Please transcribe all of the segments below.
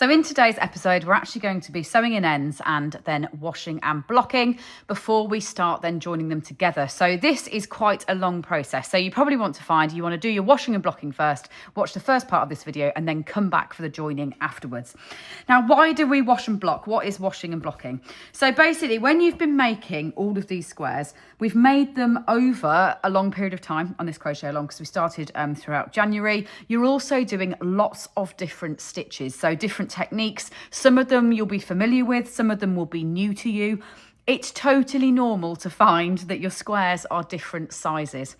So in today's episode, we're actually going to be sewing in ends and then washing and blocking before we start then joining them together. So this is quite a long process. So you probably want to do your washing and blocking first, watch the first part of this video, and then come back for the joining afterwards. Now, why do we wash and block? What is washing and blocking? So basically, when you've been making all of these squares, we've made them over a long period of time on this crochet along because we started throughout January. You're also doing lots of different stitches, so different techniques. Some of them you'll be familiar with, some of them will be new to you. It's totally normal to find that your squares are different sizes.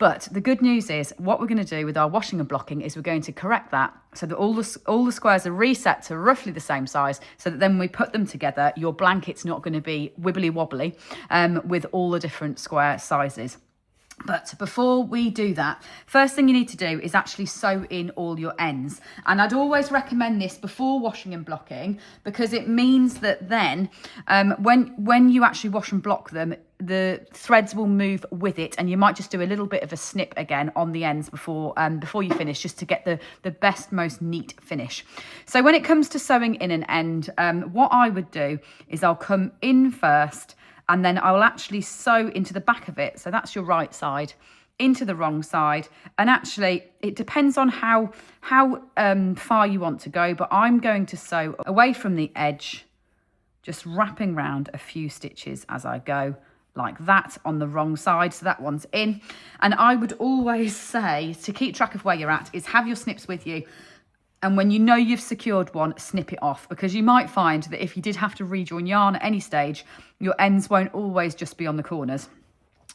But the good news is what we're going to do with our washing and blocking is we're going to correct that so that all the squares are reset to roughly the same size, so that then when we put them together, your blanket's not going to be wibbly wobbly with all the different square sizes. But before we do that, first thing you need to do is actually sew in all your ends. And I'd always recommend this before washing and blocking, because it means that then when you actually wash and block them, the threads will move with it, and you might just do a little bit of a snip again on the ends before you finish, just to get the best, most neat finish. So when it comes to sewing in an end, what I would do is I'll come in first, and then I'll actually sew into the back of it. So that's your right side, into the wrong side. And actually, it depends on how far you want to go, but I'm going to sew away from the edge, just wrapping round a few stitches as I go, like that on the wrong side. So that one's in. And I would always say, to keep track of where you're at, is have your snips with you. And when you know you've secured one, snip it off, because you might find that if you did have to rejoin yarn at any stage, your ends won't always just be on the corners.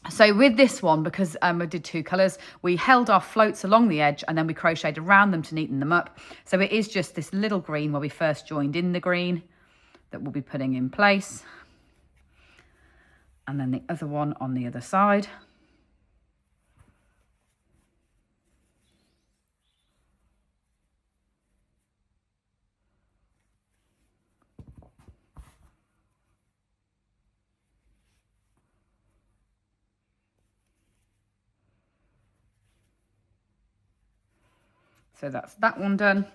So with this one, because we did two colours, we held our floats along the edge and then we crocheted around them to neaten them up. So it is just this little green where we first joined in the green that we'll be putting in place. And then the other one on the other side. So that's that one done.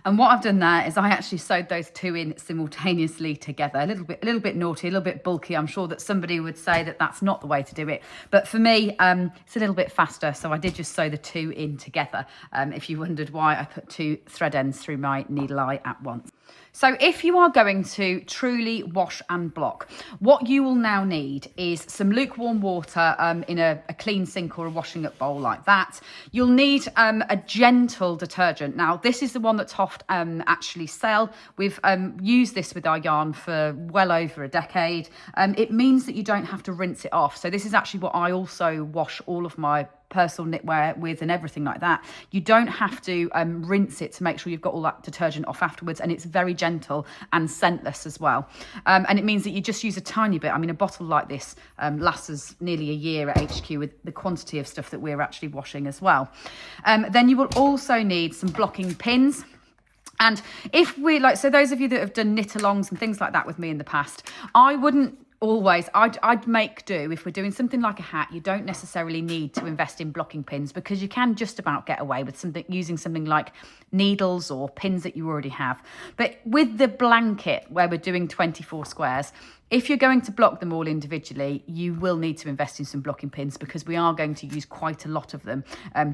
And what I've done there is I actually sewed those two in simultaneously together. A little bit naughty, a little bit bulky. I'm sure that somebody would say that that's not the way to do it. But for me, it's a little bit faster. So I did just sew the two in together. If you wondered why I put two thread ends through my needle eye at once. So if you are going to truly wash and block, what you will now need is some lukewarm water in a clean sink or a washing up bowl like that. You'll need a gentle detergent. Now, this is the one that TOFT actually sell. We've used this with our yarn for well over a decade. It means that you don't have to rinse it off. So this is actually what I also wash all of my personal knitwear with and everything like that. You don't have to rinse it to make sure you've got all that detergent off afterwards, and it's very gentle and scentless as well. And it means that you just use a tiny bit. I mean, a bottle like this lasts us nearly a year at HQ with the quantity of stuff that we're actually washing as well. Then you will also need some blocking pins. And if we so those of you that have done knit alongs and things like that with me in the past, I wouldn't always, I'd make do. If we're doing something like a hat, you don't necessarily need to invest in blocking pins, because you can just about get away with using something like needles or pins that you already have. But with the blanket, where we're doing 24 squares, if you're going to block them all individually, you will need to invest in some blocking pins, because we are going to use quite a lot of them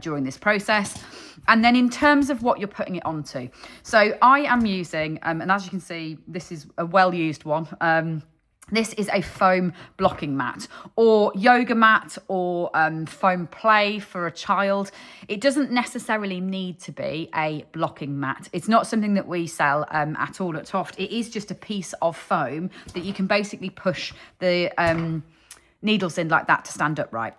during this process. And then in terms of what you're putting it onto, so I am using, and as you can see, this is a well-used one. This is a foam blocking mat, or yoga mat, or foam play for a child. It doesn't necessarily need to be a blocking mat. It's not something that we sell at all at TOFT. It is just a piece of foam that you can basically push the needles in like that to stand upright.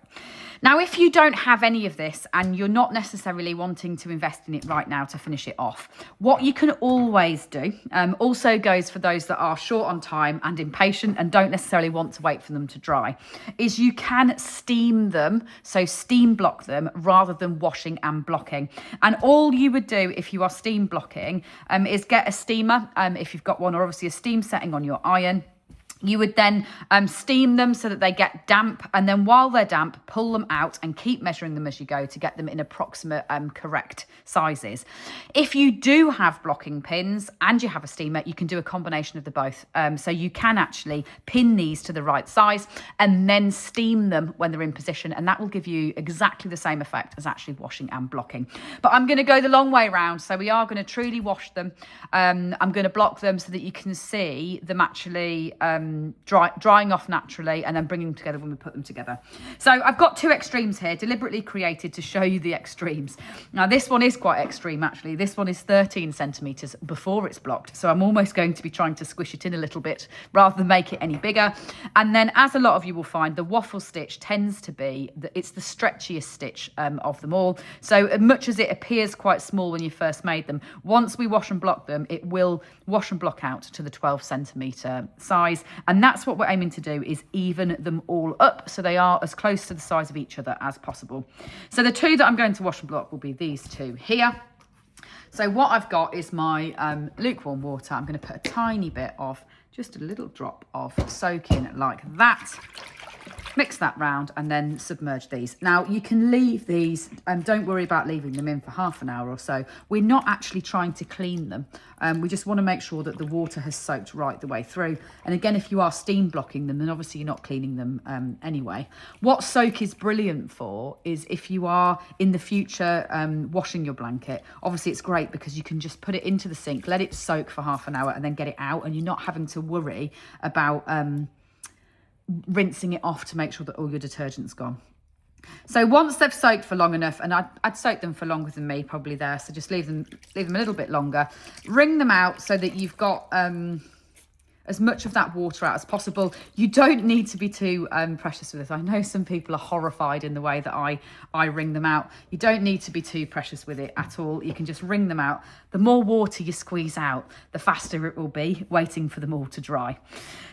Now, if you don't have any of this and you're not necessarily wanting to invest in it right now to finish it off, what you can always do, also goes for those that are short on time and impatient and don't necessarily want to wait for them to dry, is you can steam them, so steam block them rather than washing and blocking. And all you would do if you are steam blocking is get a steamer, if you've got one, or obviously a steam setting on your iron. You would then steam them so that they get damp, and then while they're damp, pull them out and keep measuring them as you go to get them in approximate correct sizes. If you do have blocking pins and you have a steamer, you can do a combination of the both. So you can actually pin these to the right size and then steam them when they're in position, and that will give you exactly the same effect as actually washing and blocking. But I'm going to go the long way around, so we are going to truly wash them. I'm going to block them so that you can see them actually drying off naturally, and then bringing them together when we put them together. So I've got two extremes here, deliberately created to show you the extremes. Now this one is quite extreme actually. This one is 13 centimeters before it's blocked, so I'm almost going to be trying to squish it in a little bit rather than make it any bigger. And then, as a lot of you will find, the waffle stitch tends to be it's the stretchiest stitch of them all. So as much as it appears quite small when you first made them, once we wash and block them, it will wash and block out to the 12 centimeter size. And that's what we're aiming to do, is even them all up so they are as close to the size of each other as possible. So the two that I'm going to wash and block will be these two here. So what I've got is my lukewarm water. I'm going to put a tiny bit of, just a little drop of soak in like that. Mix that round and then submerge these. Now you can leave these, don't worry about leaving them in for half an hour or so. We're not actually trying to clean them. We just want to make sure that the water has soaked right the way through. And again, if you are steam blocking them, then obviously you're not cleaning them anyway. What soak is brilliant for is if you are in the future washing your blanket, obviously it's great because you can just put it into the sink, let it soak for half an hour and then get it out, and you're not having to worry about rinsing it off to make sure that all your detergent's gone. So once they've soaked for long enough, and I'd soak them for longer than me probably there, so just leave them a little bit longer, wring them out so that you've got as much of that water out as possible. You don't need to be too precious with this. I know some people are horrified in the way that I wring them out. You don't need to be too precious with it at all. You can just wring them out. The more water you squeeze out, the faster it will be waiting for them all to dry.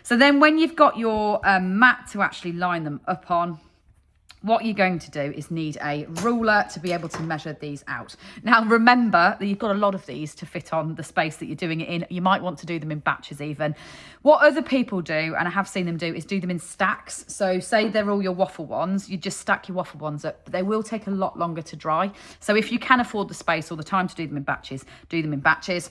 So then when you've got your mat to actually line them up on, what you're going to do is need a ruler to be able to measure these out. Now, remember that you've got a lot of these to fit on the space that you're doing it in. You might want to do them in batches even. What other people do, and I have seen them do, is do them in stacks. So say they're all your waffle ones, you just stack your waffle ones up, but they will take a lot longer to dry. So if you can afford the space or the time to do them in batches, do them in batches.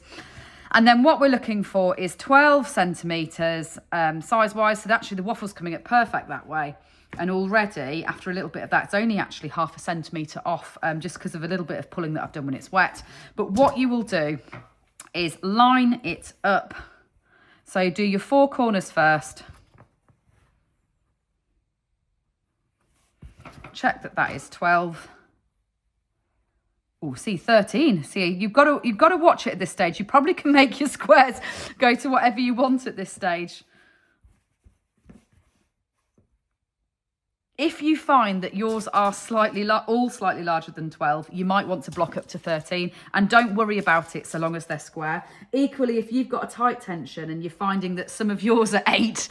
And then what we're looking for is 12 centimetres size-wise. So actually the waffle's coming up perfect that way. And already, after a little bit of that, it's only actually half a centimetre off, just because of a little bit of pulling that I've done when it's wet. But what you will do is line it up. So do your four corners first. Check that that is 12. Oh, see, 13. See, you've got to watch it at this stage. You probably can make your squares go to whatever you want at this stage. If you find that yours are all slightly larger than 12, you might want to block up to 13, and don't worry about it so long as they're square. Equally, if you've got a tight tension and you're finding that some of yours are 8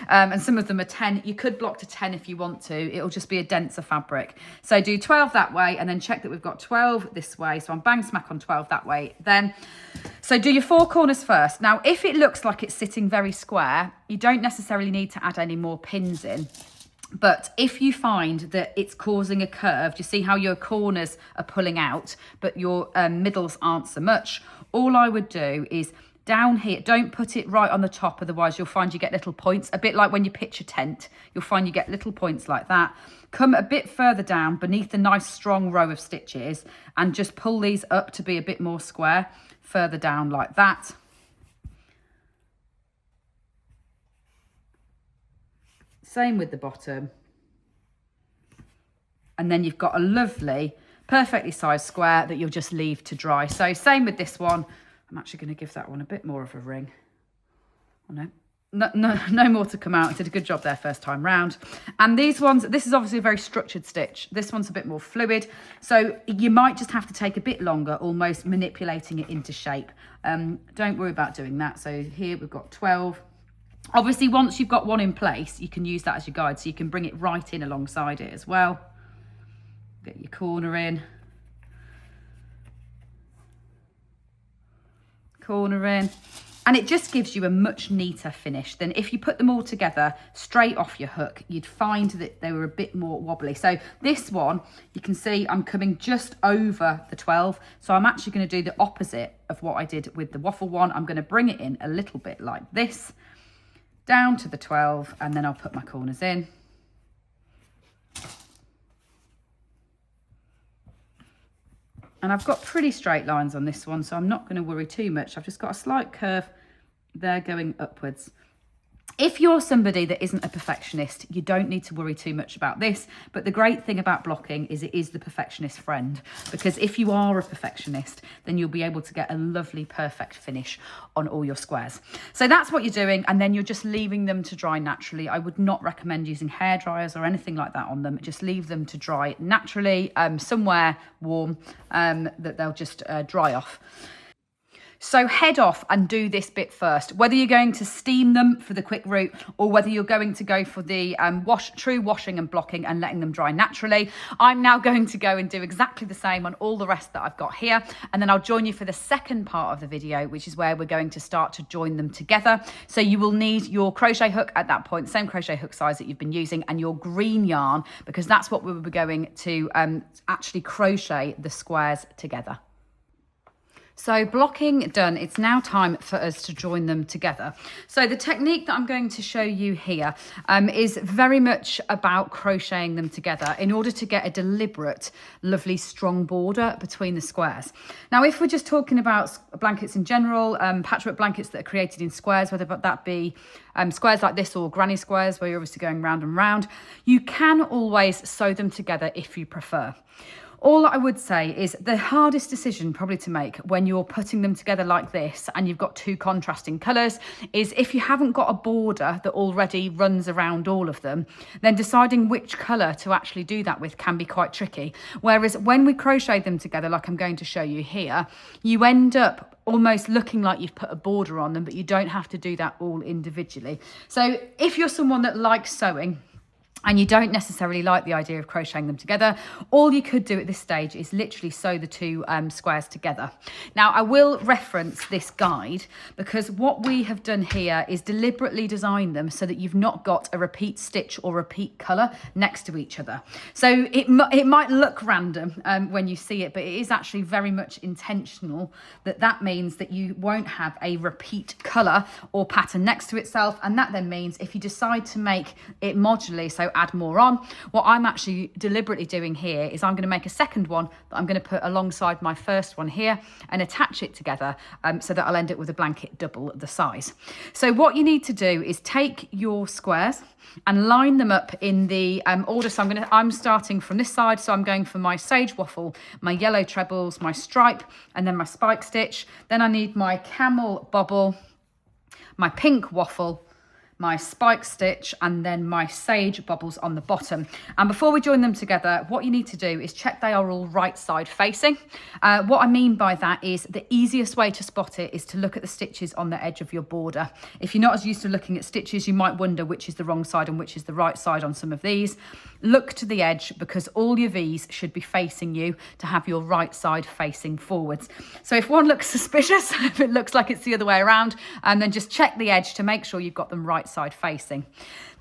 and some of them are 10, you could block to 10 if you want to. It'll just be a denser fabric. So do 12 that way and then check that we've got 12 this way. So I'm bang smack on 12 that way then. So do your four corners first. Now, if it looks like it's sitting very square, you don't necessarily need to add any more pins in. But if you find that it's causing a curve, do you see how your corners are pulling out, but your middles aren't so much? All I would do is down here, don't put it right on the top, otherwise you'll find you get little points, a bit like when you pitch a tent, you'll find you get little points like that. Come a bit further down beneath the nice strong row of stitches and just pull these up to be a bit more square, further down like that. Same with the bottom. And then you've got a lovely, perfectly sized square that you'll just leave to dry. So same with this one. I'm actually going to give that one a bit more of a ring. Oh, no more to come out. I did a good job there first time round. And these ones, this is obviously a very structured stitch. This one's a bit more fluid. So you might just have to take a bit longer, almost manipulating it into shape. Don't worry about doing that. So here we've got 12. Obviously, once you've got one in place, you can use that as your guide, so you can bring it right in alongside it as well. Get your corner in. Corner in. And it just gives you a much neater finish than if you put them all together straight off your hook. You'd find that they were a bit more wobbly. So this one, you can see I'm coming just over the 12. So I'm actually going to do the opposite of what I did with the waffle one. I'm going to bring it in a little bit like this, down to the 12, and then I'll put my corners in. And I've got pretty straight lines on this one, so I'm not going to worry too much. I've just got a slight curve there going upwards. If you're somebody that isn't a perfectionist, you don't need to worry too much about this. But the great thing about blocking is it is the perfectionist friend, because if you are a perfectionist, then you'll be able to get a lovely, perfect finish on all your squares. So that's what you're doing. And then you're just leaving them to dry naturally. I would not recommend using hair dryers or anything like that on them. Just leave them to dry naturally, somewhere warm, that they'll just dry off. So head off and do this bit first, whether you're going to steam them for the quick route or whether you're going to go for the true washing and blocking and letting them dry naturally. I'm now going to go and do exactly the same on all the rest that I've got here. And then I'll join you for the second part of the video, which is where we're going to start to join them together. So you will need your crochet hook at that point, same crochet hook size that you've been using, and your green yarn, because that's what we will be going to actually crochet the squares together. So blocking done, it's now time for us to join them together. So the technique that I'm going to show you here is very much about crocheting them together in order to get a deliberate, lovely, strong border between the squares. Now, if we're just talking about blankets in general, patchwork blankets that are created in squares, whether that be squares like this or granny squares where you're obviously going round and round, you can always sew them together if you prefer. All I would say is the hardest decision probably to make when you're putting them together like this and you've got two contrasting colours is if you haven't got a border that already runs around all of them, then deciding which colour to actually do that with can be quite tricky. Whereas when we crochet them together, like I'm going to show you here, you end up almost looking like you've put a border on them, but you don't have to do that all individually. So if you're someone that likes sewing, and you don't necessarily like the idea of crocheting them together, all you could do at this stage is literally sew the two squares together. Now, I will reference this guide because what we have done here is deliberately design them so that you've not got a repeat stitch or repeat colour next to each other. So it might look random when you see it, but it is actually very much intentional. That means that you won't have a repeat colour or pattern next to itself, and that then means if you decide to make it modularly, so add more on, what I'm actually deliberately doing here is I'm going to make a second one that I'm going to put alongside my first one here and attach it together so that I'll end up with a blanket double the size. So what you need to do is take your squares and line them up in the order. So I'm starting from this side, so I'm going for my sage waffle, my yellow trebles, my stripe, and then my spike stitch. Then I need my camel bobble, my pink waffle, my spike stitch, and then my sage bubbles on the bottom. And before we join them together, what you need to do is check they are all right side facing. What I mean by that is the easiest way to spot it is to look at the stitches on the edge of your border. If you're not as used to looking at stitches, you might wonder which is the wrong side and which is the right side on some of these. Look to the edge because all your V's should be facing you to have your right side facing forwards. So if one looks suspicious, if it looks like it's the other way around, and then just check the edge to make sure you've got them right side facing.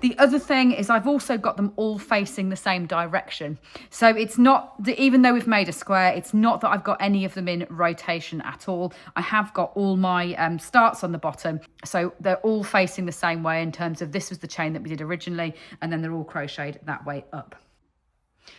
The other thing is I've also got them all facing the same direction. So it's not, even though we've made a square, it's not that I've got any of them in rotation at all. I have got all my starts on the bottom. So they're all facing the same way in terms of this was the chain that we did originally, and then they're all crocheted that way up.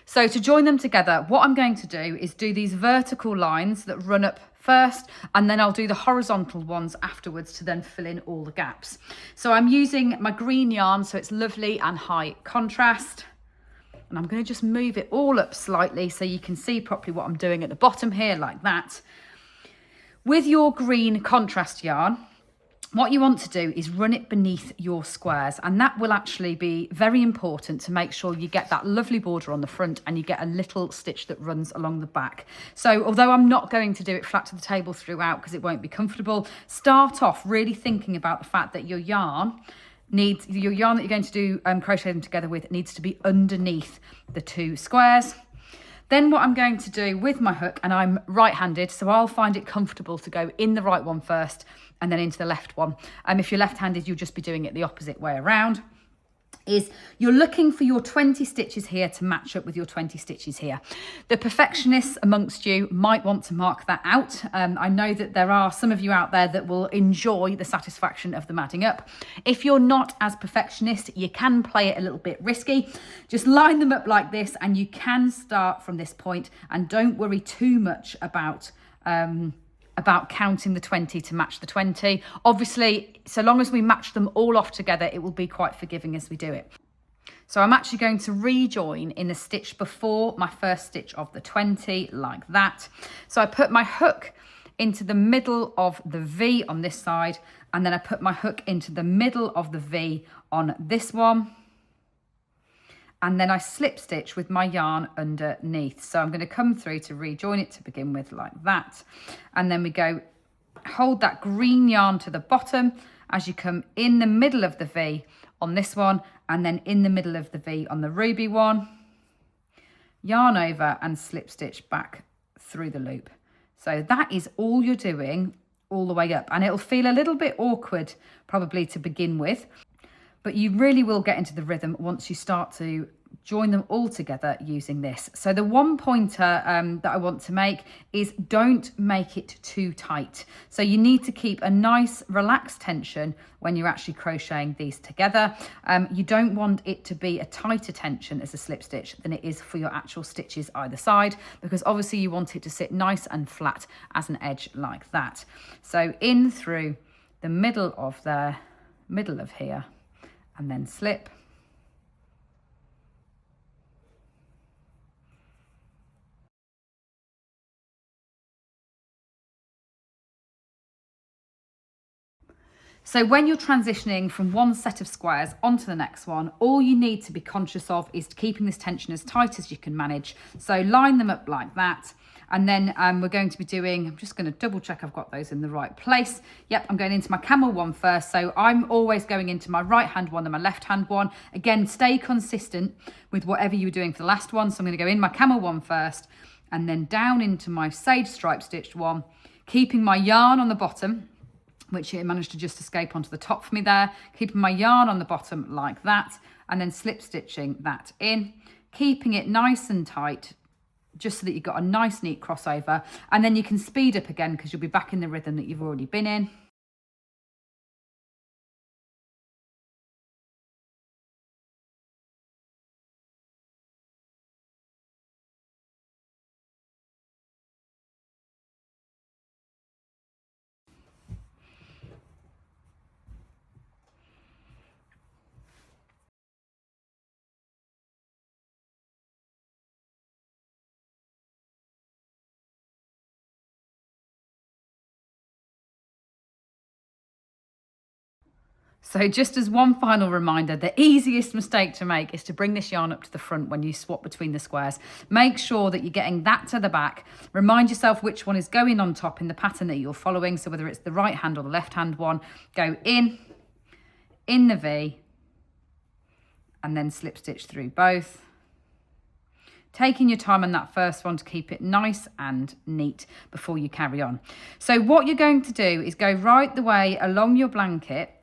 So to join them together, what I'm going to do is do these vertical lines that run up first, and then I'll do the horizontal ones afterwards to then fill in all the gaps. So I'm using my green yarn, so it's lovely and high contrast. And I'm going to just move it all up slightly so you can see properly what I'm doing at the bottom here, like that. With your green contrast yarn, what you want to do is run it beneath your squares, and that will actually be very important to make sure you get that lovely border on the front and you get a little stitch that runs along the back. So although I'm not going to do it flat to the table throughout because it won't be comfortable, start off really thinking about the fact that your yarn that you're going to do crochet them together with needs to be underneath the two squares. Then what I'm going to do with my hook, and I'm right-handed, so I'll find it comfortable to go in the right one first and then into the left one. If you're left-handed, you'll just be doing it the opposite way around. Is you're looking for your 20 stitches here to match up with your 20 stitches here. The perfectionists amongst you might want to mark that out. I know that there are some of you out there that will enjoy the satisfaction of the matting up. If you're not as perfectionist, you can play it a little bit risky. Just line them up like this, and you can start from this point, and don't worry too much about counting the 20 to match the 20. Obviously, so long as we match them all off together, it will be quite forgiving as we do it. So I'm actually going to rejoin in the stitch before my first stitch of the 20, like that. So I put my hook into the middle of the V on this side, and then I put my hook into the middle of the V on this one. And then I slip stitch with my yarn underneath. So I'm going to come through to rejoin it to begin with, like that. And then we go, hold that green yarn to the bottom as you come in the middle of the V on this one, and then in the middle of the V on the ruby one, yarn over and slip stitch back through the loop. So that is all you're doing all the way up, and it'll feel a little bit awkward probably to begin with, but you really will get into the rhythm once you start to join them all together using this. So the one pointer that I want to make is don't make it too tight. So you need to keep a nice relaxed tension when you're actually crocheting these together. You don't want it to be a tighter tension as a slip stitch than it is for your actual stitches either side, because obviously you want it to sit nice and flat as an edge like that. So in through the middle of there, middle of here, and then slip. So when you're transitioning from one set of squares onto the next one, all you need to be conscious of is keeping this tension as tight as you can manage. So line them up like that. And then we're going to be doing, I'm just going to double check I've got those in the right place. Yep, I'm going into my camel one first. So I'm always going into my right hand one and my left hand one. Again, stay consistent with whatever you were doing for the last one. So I'm going to go in my camel one first, and then down into my sage stripe stitched one, keeping my yarn on the bottom, which it managed to just escape onto the top for me there, keeping my yarn on the bottom like that, and then slip stitching that in, keeping it nice and tight, just so that you've got a nice neat crossover, and then you can speed up again because you'll be back in the rhythm that you've already been in. So just as one final reminder, the easiest mistake to make is to bring this yarn up to the front when you swap between the squares. Make sure that you're getting that to the back. Remind yourself which one is going on top in the pattern that you're following. So whether it's the right hand or the left hand one, go in the V, and then slip stitch through both. Taking your time on that first one to keep it nice and neat before you carry on. So what you're going to do is go right the way along your blanket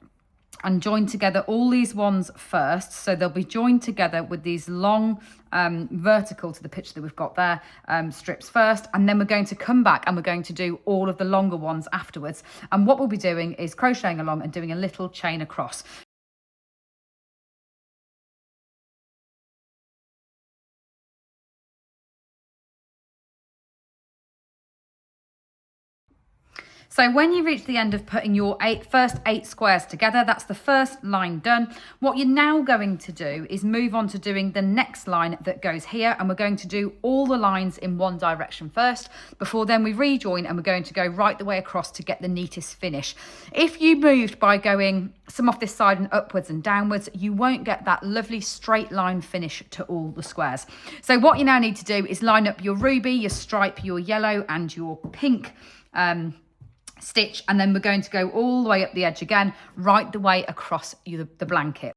and join together all these ones first. So they'll be joined together with these long vertical to the picture that we've got there, strips first, and then we're going to come back and we're going to do all of the longer ones afterwards. And what we'll be doing is crocheting along and doing a little chain across. So when you reach the end of putting your first 8 squares together, that's the first line done. What you're now going to do is move on to doing the next line that goes here, and we're going to do all the lines in one direction first, before then we rejoin and we're going to go right the way across to get the neatest finish. If you moved by going some off this side and upwards and downwards, you won't get that lovely straight line finish to all the squares. So what you now need to do is line up your ruby, your stripe, your yellow and your pink stitch, and then we're going to go all the way up the edge again, right the way across the blanket.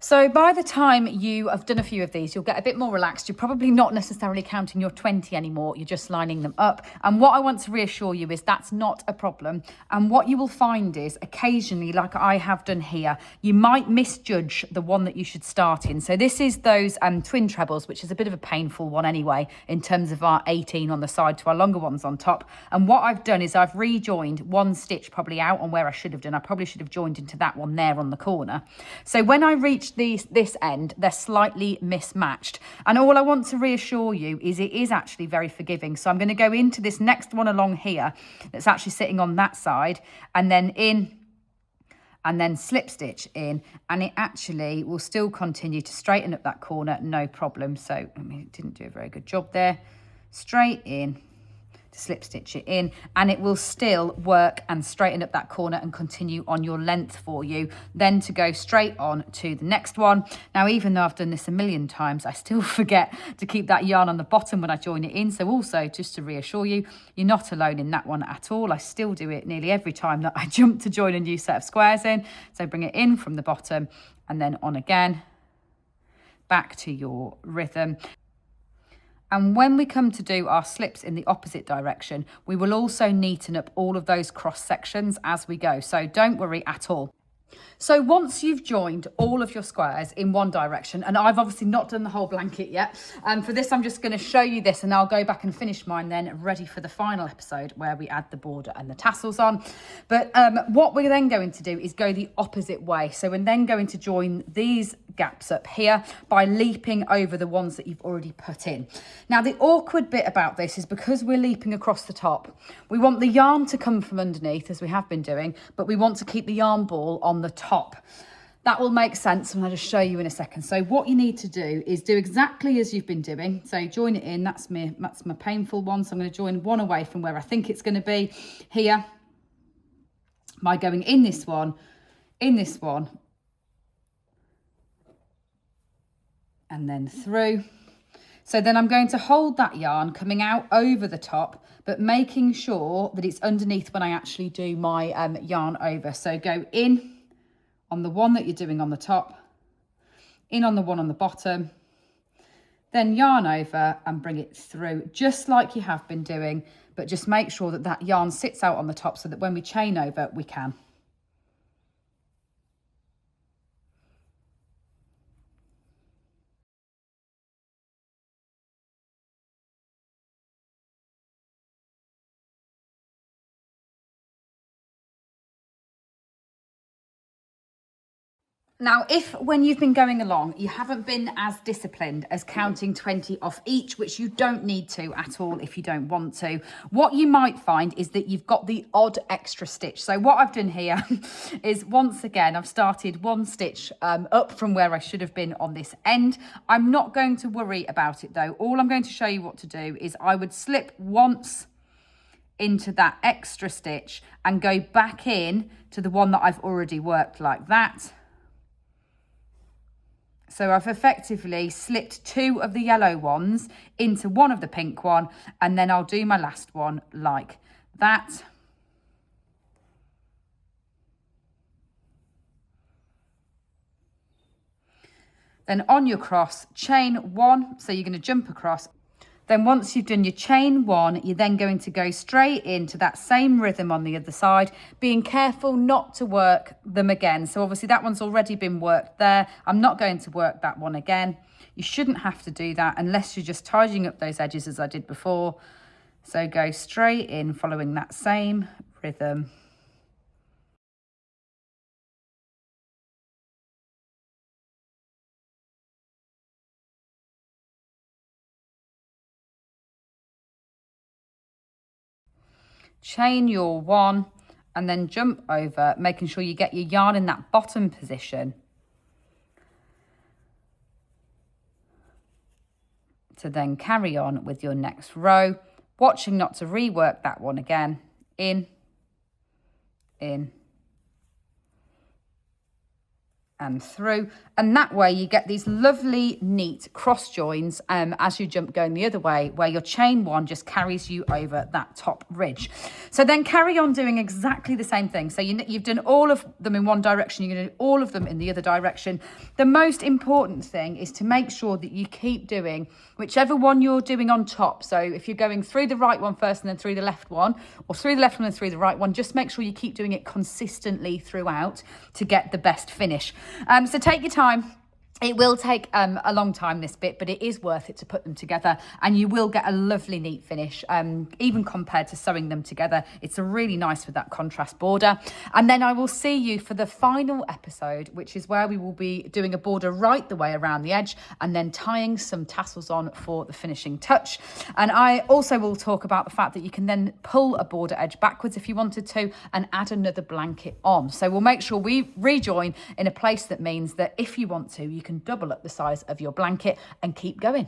So by the time you have done a few of these, you'll get a bit more relaxed. You're probably not necessarily counting your 20 anymore. You're just lining them up. And what I want to reassure you is that's not a problem. And what you will find is occasionally, like I have done here, you might misjudge the one that you should start in. So this is those twin trebles, which is a bit of a painful one anyway, in terms of our 18 on the side to our longer ones on top. And what I've done is I've rejoined one stitch probably out on where I should have done. I probably should have joined into that one there on the corner. So when I reach this end, they're slightly mismatched. And all I want to reassure you is it is actually very forgiving. So I'm going to go into this next one along here that's actually sitting on that side, and then in, and then slip stitch in, and it actually will still continue to straighten up that corner, no problem. So I mean, it didn't do a very good job there. Straight in, to slip stitch it in, and it will still work and straighten up that corner and continue on your length for you, then to go straight on to the next one. Now, even though I've done this a million times, I still forget to keep that yarn on the bottom when I join it in. So also, just to reassure you, you're not alone in that one at all. I still do it nearly every time that I jump to join a new set of squares in. So bring it in from the bottom and then on again, back to your rhythm. And when we come to do our slips in the opposite direction, we will also neaten up all of those cross sections as we go. So don't worry at all. So once you've joined all of your squares in one direction, and I've obviously not done the whole blanket yet, for this I'm just going to show you this, and I'll go back and finish mine then, ready for the final episode where we add the border and the tassels on. But what we're then going to do is go the opposite way. So we're then going to join these gaps up here by leaping over the ones that you've already put in. Now, the awkward bit about this is because we're leaping across the top, we want the yarn to come from underneath, as we have been doing, but we want to keep the yarn ball on the top. That will make sense when I just show you in a second. So what you need to do is do exactly as you've been doing. So join it in. That's my painful one. So I'm going to join one away from where I think it's going to be here by going in this one, and then through. So then I'm going to hold that yarn coming out over the top, but making sure that it's underneath when I actually do my yarn over. So go in on the one that you're doing on the top, in on the one on the bottom, then yarn over and bring it through just like you have been doing, but just make sure that that yarn sits out on the top so that when we chain over, we can. Now, if when you've been going along, you haven't been as disciplined as counting 20 off each, which you don't need to at all if you don't want to, what you might find is that you've got the odd extra stitch. So what I've done here is, once again, I've started one stitch up from where I should have been on this end. I'm not going to worry about it though. All I'm going to show you what to do is I would slip once into that extra stitch and go back in to the one that I've already worked like that. So I've effectively slipped two of the yellow ones into one of the pink one, and then I'll do my last one like that. Then on your cross, chain one, so you're going to jump across. Then once you've done your chain one, you're then going to go straight into that same rhythm on the other side, being careful not to work them again. So obviously that one's already been worked there. I'm not going to work that one again. You shouldn't have to do that unless you're just tidying up those edges as I did before. So go straight in following that same rhythm. Chain your one and then jump over, making sure you get your yarn in that bottom position to then carry on with your next row, watching not to rework that one again. In, and through, and that way you get these lovely neat cross joins as you jump going the other way, where your chain one just carries you over that top ridge. So then carry on doing exactly the same thing. So you've done all of them in one direction, you're going to do all of them in the other direction. The most important thing is to make sure that you keep doing whichever one you're doing on top. So if you're going through the right one first and then through the left one, or through the left one and through the right one, just make sure you keep doing it consistently throughout to get the best finish. So take your time. It will take a long time, this bit, but it is worth it to put them together, and you will get a lovely neat finish, even compared to sewing them together. It's a really nice with that contrast border. And then I will see you for the final episode, which is where we will be doing a border right the way around the edge and then tying some tassels on for the finishing touch. And I also will talk about the fact that you can then pull a border edge backwards if you wanted to and add another blanket on. So we'll make sure we rejoin in a place that means that if you want to, you can double up the size of your blanket and keep going.